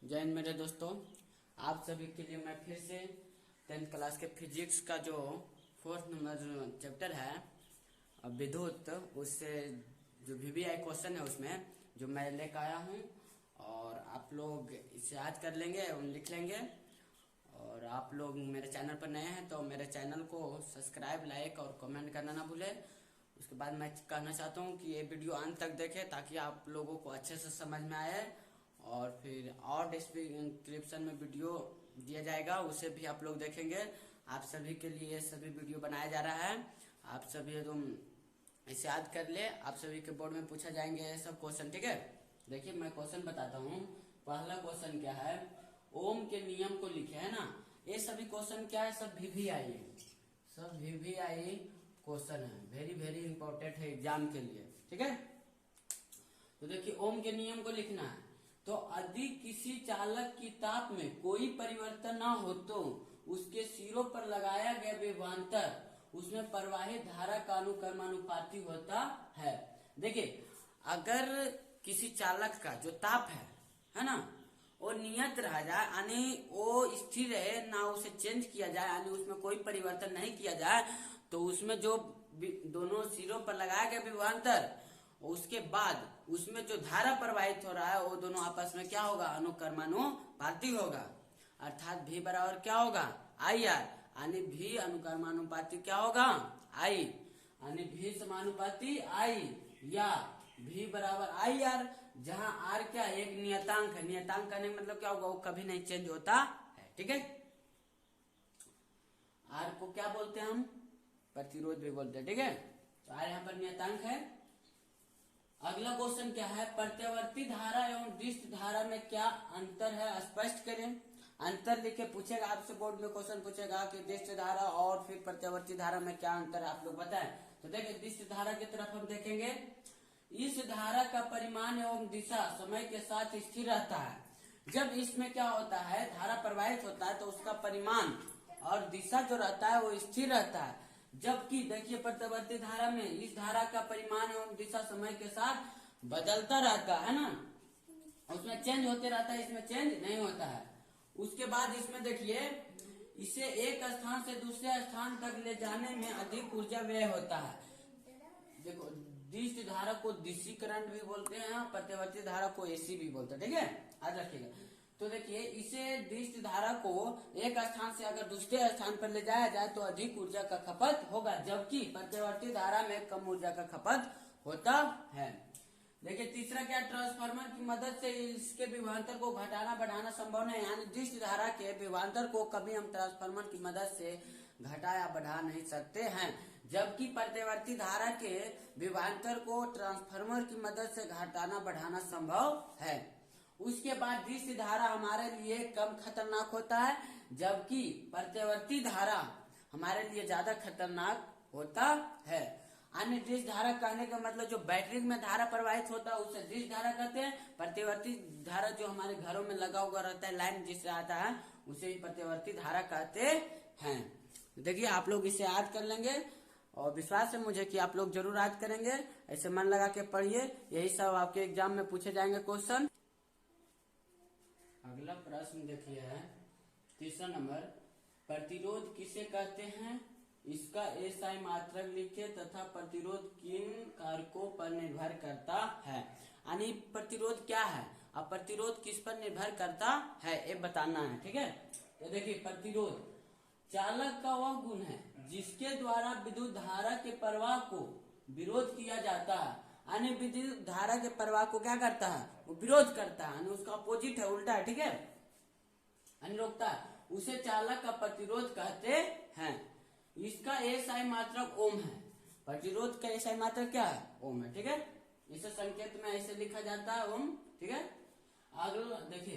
जय हिंद मेरे दोस्तों। आप सभी के लिए मैं फिर से 10th क्लास के फिजिक्स का जो 4th नंबर चैप्टर है विद्युत, उससे जो वीवीआई क्वेश्चन है उसमें जो मैं लेकर आया हूँ, और आप लोग इसे याद कर लेंगे और लिख लेंगे। और आप लोग मेरे चैनल पर नए हैं तो मेरे चैनल को सब्सक्राइब, लाइक और कमेंट करना ना भूलें। उसके बाद मैं कहना चाहता हूँ कि ये वीडियो अंत तक देखें ताकि आप लोगों को अच्छे से समझ में आए। और फिर और डिस्क्रिप्शन में वीडियो दिया जाएगा, उसे भी आप लोग देखेंगे। आप सभी के लिए सभी वीडियो बनाया जा रहा है। आप सभी तुम इसे याद कर ले। आप सभी के बोर्ड में पूछा जाएंगे ये सब क्वेश्चन, ठीक है। देखिए मैं क्वेश्चन बताता हूँ। पहला क्वेश्चन क्या है, ओम के नियम को लिखे, है ना। ये सभी क्वेश्चन क्या है, सब वीवीआई है, सब वीवीआई क्वेश्चन है, वेरी वेरी इंपॉर्टेंट है एग्जाम के लिए, ठीक है। तो देखिए ओम के नियम को लिखना है। तो यदि किसी चालक की ताप में कोई परिवर्तन ना हो तो उसके सिरों पर लगाया गया विभवांतर उसमें प्रवाहित धारा का अनुक्रमानुपाती होता है। देखिए अगर किसी चालक का जो ताप है ना, वो नियत रह जाए, यानी वो स्थिर रहे ना, उसे चेंज किया जाए, यानी उसमें कोई परिवर्तन नहीं किया जाए, तो उसमें जो दोनों सिरों पर लगाया गया विभवांतर, उसके बाद उसमें जो धारा प्रवाहित हो रहा है वो दोनों आपस में क्या होगा, अनुक्रमानुपाती होगा। अर्थात भी बराबर क्या होगा, आई आर, यानी भी अनुक्रमानुपाती क्या होगा, आई, यानी भी समानुपाती आई, या भी बराबर आई आर, जहां आर क्या एक नियतांक है। नियतांक करने का मतलब क्या होगा, वो कभी नहीं चेंज होता है, ठीक है। आर को क्या बोलते हैं हम, प्रतिरोध भी बोलते हैं, ठीक है। तो आर यहाँ पर नियतांक है। अगला क्वेश्चन क्या है, प्रत्यावर्ती धारा एवं डिस्क धारा में क्या अंतर है, स्पष्ट करें। अंतर लिखे पूछेगा आपसे, बोर्ड में क्वेश्चन पूछेगा कि डिस्क धारा और फिर प्रत्यावर्ती धारा में क्या अंतर है, आप लोग बताएं। तो देखिए डिस्क धारा की तरफ हम देखेंगे। इस धारा का परिमाण एवं दिशा समय के साथ स्थिर रहता है। जब इसमें क्या होता है, धारा प्रवाहित होता है तो उसका परिमाण और दिशा जो रहता है वो स्थिर रहता है। जबकि देखिए प्रत्यावर्ती धारा में इस धारा का परिमाण एवं दिशा समय के साथ बदलता रहता है ना, उसमें चेंज होते रहता है, इसमें चेंज नहीं होता है। उसके बाद इसमें देखिए इसे एक स्थान से दूसरे स्थान तक ले जाने में अधिक ऊर्जा व्यय होता है। देखो डिस्क धारा को डीसी करंट भी बोलते हैं, प्रत्यावर्ती धारा को एसी भी बोलते हैं, ठीक है, याद रखिएगा। तो देखिए इसे डिस्क धारा को एक स्थान से अगर दूसरे स्थान पर ले जाया जाए तो अधिक ऊर्जा का खपत होगा, जबकि प्रत्यावर्ती धारा में कम ऊर्जा का खपत होता है। देखिए तीसरा क्या, ट्रांसफार्मर की मदद से इसके विभवांतर को घटाना बढ़ाना संभव नहीं, यानी डिस्क धारा के विभवांतर को कभी हम ट्रांसफार्मर की मदद से घटा या बढ़ा नहीं सकते हैं, जबकि प्रत्यावर्ती धारा के विभवांतर को ट्रांसफार्मर की मदद से घटाना बढ़ाना संभव है। उसके बाद डिस्क धारा हमारे लिए कम खतरनाक होता है, जबकि प्रत्यावर्ती धारा हमारे लिए ज्यादा खतरनाक होता है। अन्य डिस्क धारा कहने का मतलब जो बैटरी में धारा प्रवाहित होता है उसे डिस्क धारा कहते हैं। प्रत्यावर्ती धारा जो हमारे घरों में लगा हुआ रहता है, लाइन जिससे आता है, उसे ही प्रत्यावर्ती धारा कहते हैं। देखिए आप लोग इसे याद कर लेंगे और विश्वास है मुझे कि आप लोग जरूर याद करेंगे। ऐसे मन लगा के पढ़िए, यही सब आपके एग्जाम में पूछे जाएंगे क्वेश्चन। अगला प्रश्न देखिए है तीसरा नंबर, प्रतिरोध किसे कहते हैं, इसका एसआई मात्रक लिखे तथा प्रतिरोध किन कारकों पर निर्भर करता है। यानी प्रतिरोध क्या है, अब प्रतिरोध किस पर निर्भर करता है ये बताना है, ठीक है। तो देखिए प्रतिरोध चालक का वह गुण है जिसके द्वारा विद्युत धारा के प्रवाह को विरोध किया जाता है। यानी विद्युत धारा के प्रवाह को क्या करता है, वो विरोध करता है, यानी उसका अपोजिट है, उल्टा है, ठीक है, यानी रोकता है, उसे चालक का प्रतिरोध कहते हैं। इसका एसआई मात्रक ओम है। प्रतिरोध का एसआई मात्रक क्या है, ओम है, ठीक है। इसे संकेत में ऐसे लिखा जाता है ओम, ठीक है। अगला देखिए,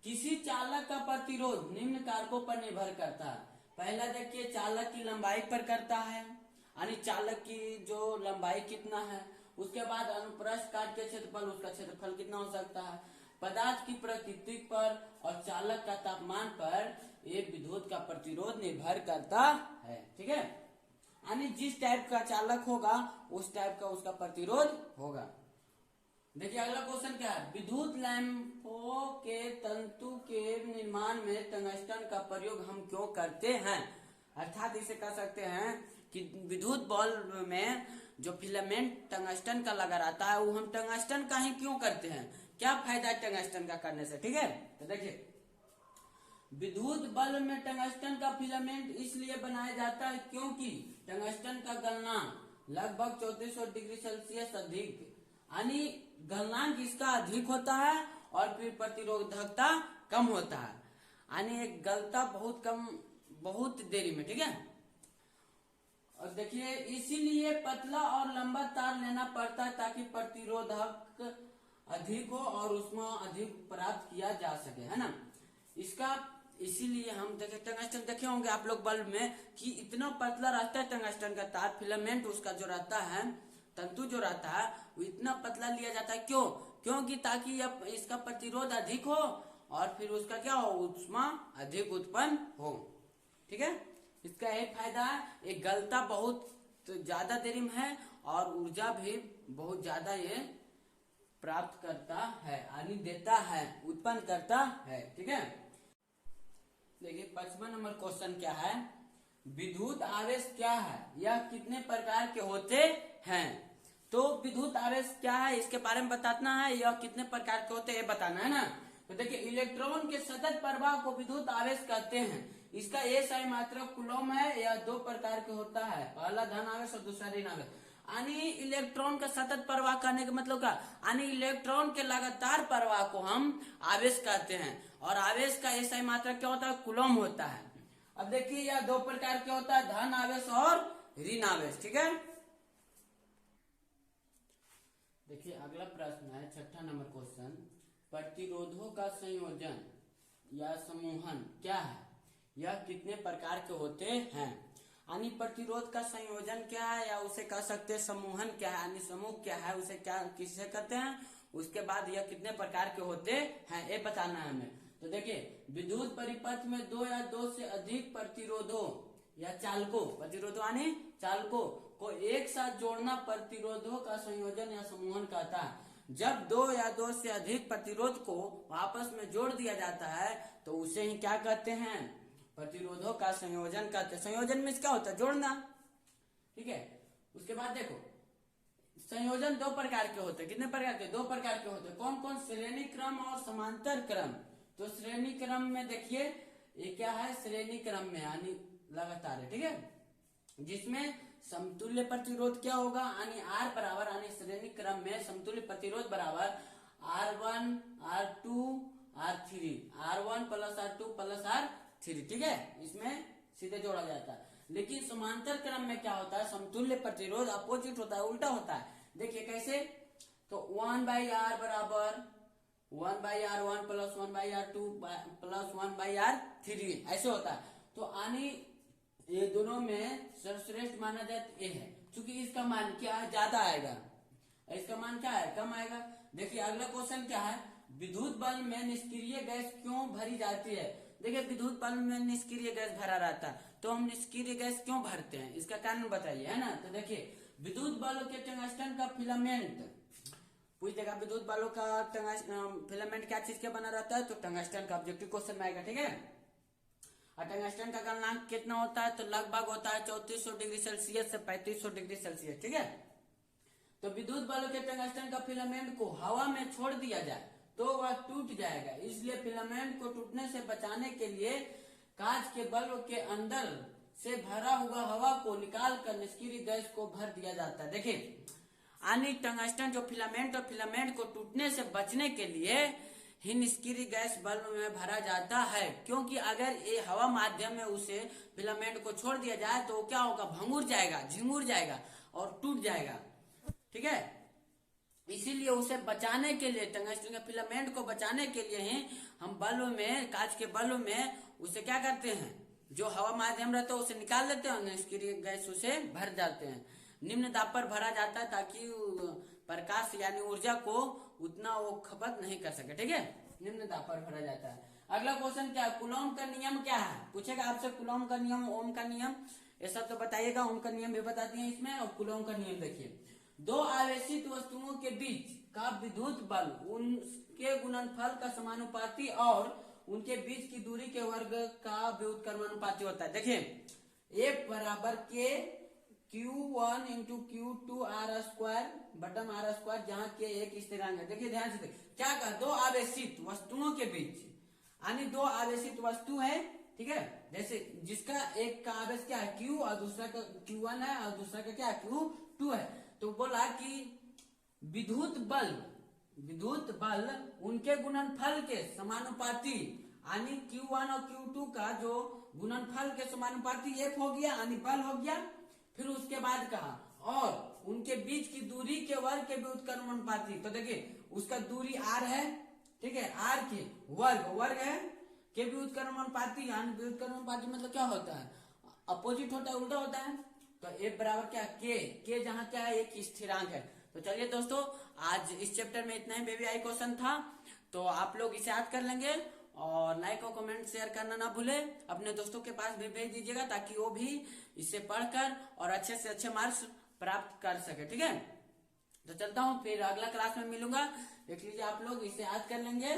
किसी चालक का प्रतिरोध निम्न कारकों पर निर्भर करता है। पहला देखिए चालक की लंबाई पर करता है, यानी चालक की जो लंबाई कितना है। उसके बाद अनुप्रस्थ काट के क्षेत्रफल, उसका क्षेत्रफल कितना हो सकता है। पदार्थ की प्रकृति पर और चालक का तापमान पर एक विद्युत का प्रतिरोध निर्भर करता है, ठीक है। यानी जिस टाइप का चालक होगा उस टाइप का उसका प्रतिरोध होगा। देखिए अगला क्वेश्चन क्या है, विद्युत लैंपों के तंतु निर्माण में टंगस्टन का प्रयोग हम क्यों करते हैं। अर्थात इसे कह सकते हैं कि विद्युत बल्ब में जो फिलामेंट टंगस्टन का लगा रहता है वो हम टंगस्टन का ही क्यों करते हैं, क्या फायदा है टंगस्टन का करने से। ठीक है, तो देखिए विद्युत बल्ब में टंगस्टन का फिलामेंट इसलिए बनाया जाता है क्योंकि टंगस्टन का गलनांक लगभग 3400 डिग्री सेल्सियस अधिक, यानी गलनांक इसका अधिक होता है और फिर प्रतिरोधकता कम होता है, यानी एक गलता बहुत कम, बहुत देरी में। ठीक है, और देखिए इसीलिए पतला और लंबा तार लेना पड़ता है ताकि प्रतिरोधक अधिक हो और उसमें अधिक प्राप्त किया जा सके, है ना। इसका इसीलिए हम देखे टंगस्टन देखे होंगे आप लोग बल्ब में कि इतना पतला रहता है टंगस्टन का तार, फिलामेंट उसका जो रहता है, तंतु जो रहता है वो इतना पतला लिया जाता है। क्यों? क्योंकि ताकि इसका प्रतिरोध अधिक हो और फिर उसका क्या हो, ऊष्मा अधिक उत्पन्न हो। ठीक है, इसका एक फायदा है, एक गलता बहुत ज्यादा देरी में है और ऊर्जा भी बहुत ज्यादा ये प्राप्त करता है, यानी देता है, उत्पन्न करता है। ठीक है, देखिए 55 नंबर क्वेश्चन क्या है, विद्युत आवेश क्या है, यह कितने प्रकार के होते हैं। तो विद्युत आवेश क्या है इसके बारे में बताना है, यह कितने प्रकार के होते हैं बताना है ना। तो देखिए इलेक्ट्रॉन के सतत प्रवाह को विद्युत आवेश कहते हैं। इसका SI मात्रक कूलम है। यह दो प्रकार के होता है, पहला धन आवेश और दूसरा ऋण आवेश। यानी इलेक्ट्रॉन का सतत प्रवाह करने का मतलब क्या, यानी इलेक्ट्रॉन के लगातार प्रवाह को हम आवेश कहते हैं और आवेश का SI मात्रक क्या होता है, कूलम होता है। अब देखिए यह दो प्रकार के होता है, धन आवेश और ऋण आवेश। ठीक है, देखिए अगला प्रश्न है 6ठा नंबर क्वेश्चन, प्रतिरोधों का संयोजन या समूहन क्या है, यह कितने प्रकार के होते हैं। यानी प्रतिरोध का संयोजन क्या है या उसे कह सकते हैं समूहन क्या है, यानी समूह क्या है, उसे क्या किससे कहते हैं, उसके बाद यह कितने प्रकार के होते हैं ये बताना है हमें। तो देखिए विद्युत परिपथ में दो या दो से अधिक प्रतिरोधों या चालकों, प्रतिरोधों यानी चालकों को एक साथ जोड़ना प्रतिरोधों का संयोजन या समूहन कहता है। जब दो या दो से अधिक प्रतिरोध को आपस में जोड़ दिया जाता है तो उसे ही क्या कहते हैं, प्रतिरोधों का संयोजन कहते हैं। संयोजन में क्या होता है, जोड़ना। ठीक है, उसके बाद देखो संयोजन दो प्रकार के होते हैं, कितने प्रकार के, दो प्रकार के होते हैं। कौन कौन, श्रेणी क्रम और समांतर क्रम। तो श्रेणी क्रम में देखिए ये क्या है, श्रेणी क्रम में यानी लगातार है। ठीक है, जिसमें समतुल्य प्रतिरोध क्या होगा, यानी R बराबर, यानी श्रेणी क्रम में समतुल्य प्रतिरोध बराबर R1 R2 R3, R1 plus R2 plus R3। ठीक है, इसमें सीधे जोड़ा जाता है। लेकिन समांतर क्रम में क्या होता है, समतुल्य प्रतिरोध अपोजिट होता है, उल्टा होता है। देखिए कैसे, तो 1/R बराबर 1/R1 plus 1/R2 plus 1/R3 ऐसे होता है। तो यानी ये दोनों में सर्वश्रेष्ठ माना जाए ये है, क्योंकि इसका मान क्या है, ज्यादा आएगा, इसका मान क्या है, कम आएगा। देखिए अगला क्वेश्चन क्या है, विद्युत बल्ब में निष्क्रिय गैस क्यों भरी जाती है। देखिए विद्युत बल्ब में निष्क्रिय गैस भरा रहता है, तो हम निष्क्रिय गैस क्यों भरते हैं, इसका कारण बताइए, है ना। तो देखिए विद्युत बल्ब के टंगस्टन का फिलामेंट पूछ देगा, विद्युत बल्ब का फिलामेंट क्या चीज के बना रहता है, तो टंगस्टन का ऑब्जेक्टिव क्वेश्चन में आएगा। ठीक है, और टंगस्टन का गलनांक कितना होता है, तो लगभग होता है 3400 डिग्री सेल्सियस से 3500 डिग्री सेल्सियस। ठीक है, तो विद्युत बल्ब के टंगस्टन का फिलामेंट को हवा में छोड़ दिया जाए तो वह टूट जाएगा, इसलिए फिलामेंट को टूटने से बचाने के लिए कांच के बल्ब के अंदर से भरा हुआ हवा को निकाल कर निष्क्रिय गैस को भर दिया जाता है। देखिए यानी टंगस्टन जो फिलामेंट और फिलामेंट को टूटने से बचने के लिए ही निष्क्रिय गैस बल्ब में भरा जाता है, क्योंकि अगर ये हवा माध्यम में उसे फिलामेंट को छोड़ दिया जाए तो क्या होगा, भंगुर जाएगा, झिंगुर जाएगा और टूट जाएगा। ठीक है, इसीलिए उसे बचाने के लिए, टंगस्टन के फिलामेंट को बचाने के लिए ही हम बल्ब में, कांच के बल्ब में उसे क्या करते हैं, जो हवा माध्यम रहता है उसे निकाल देते हैं, निष्क्रिय गैस उसे भर जाते हैं। निम्न दाब पर भरा जाता है ताकि प्रकाश यानी ऊर्जा को उतना वो खपत नहीं कर सके। ठीक है, निम्न दाब पर भरा जाता है। अगला क्वेश्चन क्या है, कूलॉम का नियम क्या है, पूछेगा आपसे कूलॉम का नियम, ओम का नियम, ये सब तो बताइएगा, ओम का नियम भी बता दिए इसमें। और कूलॉम का नियम देखिए, दो आवेशित वस्तुओं के बीच का विद्युत बल उनके गुणनफल का समानुपाती और उनके बीच की दूरी के वर्ग का व्युत्क्रमानुपाती होता है। देखिए F बराबर के Q1 into Q2 R square bottom R square, जहाँ के एक स्थिरांक है। देखिए ध्यान से देखिए क्या कहा, दो आवेशित वस्तुओं के बीच, यानी दो आवेशित वस्तु है, ठीक है। जैसे जिसका एक का आवेश क्या है Q और दूसरा का Q1 है और दूसरा का क्या Q2 है। तो बोला कि विद्युत बल उनके गुणनफल के समानुपाती, यानी Q1 और Q2 का जो गुणनफल के समानुपाती F हो गया, यानी बल हो गया। फिर उसके बाद कहा और उनके बीच की दूरी के वर्ग के व्युत्क्रमानुपाती। तो देखिए उसका दूरी r है, ठीक है, r के वर्ग है के व्युत्क्रमानुपाती, यानी व्युत्क्रमानुपाती मतलब क्या होता है, अपोजिट होता है, उल्टा होता है। तो F बराबर क्या के जहाँ क्या है एक स्थिरांक है। तो चलिए दोस्तों आज इस चैप्टर में इतना ही बेबी आई क्वेश्चन था, तो आप लोग इसे याद कर लेंगे और लाइक और कमेंट शेयर करना ना भूले, अपने दोस्तों के पास भी भेज दीजिएगा ताकि वो भी इसे पढ़कर और अच्छे से अच्छे मार्क्स प्राप्त कर सके, ठीक है। तो चलता हूँ, फिर अगला क्लास में मिलूंगा, देख लीजिए आप लोग इसे याद कर लेंगे।